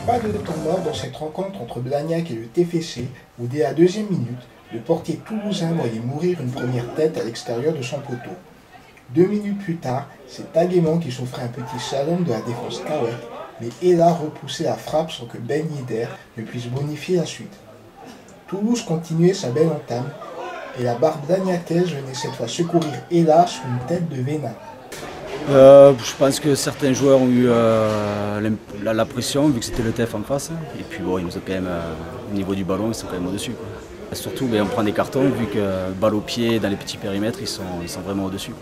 Pas de temps mort dans cette rencontre entre Blagnac et le TFC, où dès la deuxième minute, le portier toulousain voyait mourir une première tête à l'extérieur de son poteau. 2 minutes plus tard, c'est Taguémon qui s'offrait un petit slalom de la défense Kawek, mais Ella repoussait la frappe sans que Ben Yedder ne puisse bonifier la suite. Toulouse continuait sa belle entame, et la barre blagnactaise venait cette fois secourir Ella sous une tête de Vena. Je pense que certains joueurs ont eu la pression vu que c'était le TF en face. Et puis bon, ils nous ont quand même, au niveau du ballon, ils sont quand même au-dessus. Surtout, on prend des cartons vu que balle au pied, dans les petits périmètres, ils sont vraiment au-dessus.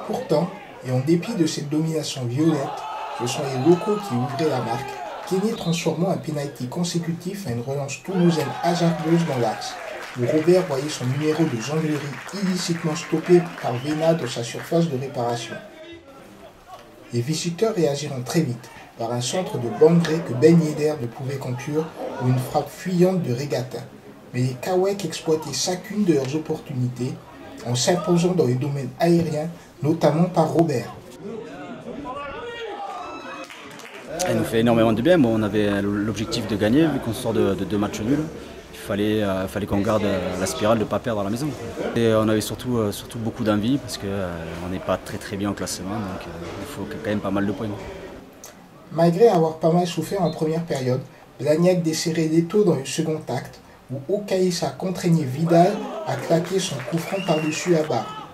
Pourtant, et en dépit de cette domination violette, ce sont les locaux qui ouvraient la marque, Kenny transformant un pénalty consécutif à une relance toulousaine hasardeuse dans l'axe, où Robert voyait son numéro de jonglerie illicitement stoppé par Vena dans sa surface de réparation. Les visiteurs réagiront très vite, par un centre de Bangré que Ben Yedder ne pouvait conclure ou une frappe fuyante de Regatta. Mais les Kawek exploitaient chacune de leurs opportunités en s'imposant dans les domaines aériens, notamment par Robert. Elle nous fait énormément de bien. Bon, on avait l'objectif de gagner, vu qu'on sort de 2 matchs nuls. Il fallait qu'on garde la spirale de ne pas perdre à la maison. Et on avait surtout beaucoup d'envie parce qu'on n'est pas très bien au classement, donc il faut quand même pas mal de points. Malgré avoir pas mal souffert en première période, Blagnac desserrait l'étau dans le second acte, où Okaïssa contraignait Vidal à claquer son coup franc par-dessus la barre.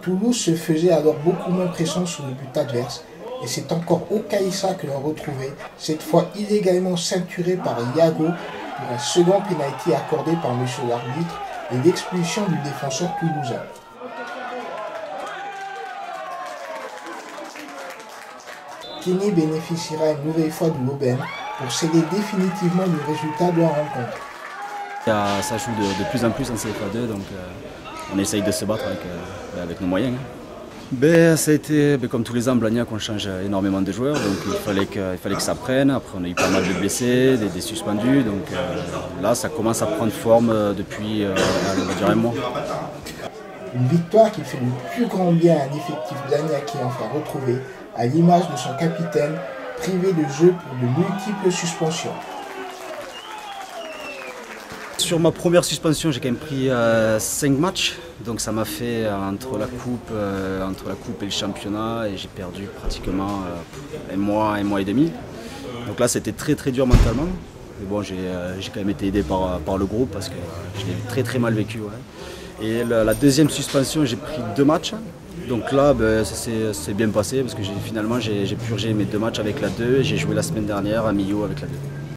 Toulouse se faisait alors beaucoup moins pressant sur le but adverse, et c'est encore Okaïssa que l'on retrouvait, cette fois illégalement ceinturé par Iago, pour un second pénalty accordé par monsieur l'arbitre et l'expulsion du défenseur toulousain. Kenny bénéficiera une nouvelle fois de l'aubaine pour céder définitivement le résultat de la rencontre. Ça joue de plus en plus en CFA2, donc on essaye de se battre avec nos moyens. Ça a été, comme tous les ans, Blagnac, on change énormément de joueurs, donc il fallait que ça prenne. Après, on a eu pas mal de blessés, des suspendus, donc là, ça commence à prendre forme depuis, on va dire, un mois. Une victoire qui fait le plus grand bien à un effectif blagnacien enfin retrouvé, à l'image de son capitaine, privé de jeu pour de multiples suspensions. Sur ma première suspension, j'ai quand même pris 5 matchs, donc ça m'a fait entre la coupe et le championnat, et j'ai perdu pratiquement un mois et demi. Donc là, c'était très dur mentalement. Mais bon, j'ai quand même été aidé par le groupe parce que je l'ai très mal vécu. Ouais. Et la deuxième suspension, j'ai pris 2 matchs. Donc là, ça s'est bien passé parce que finalement j'ai purgé mes 2 matchs avec la 2 et j'ai joué la semaine dernière à Millau avec la 2.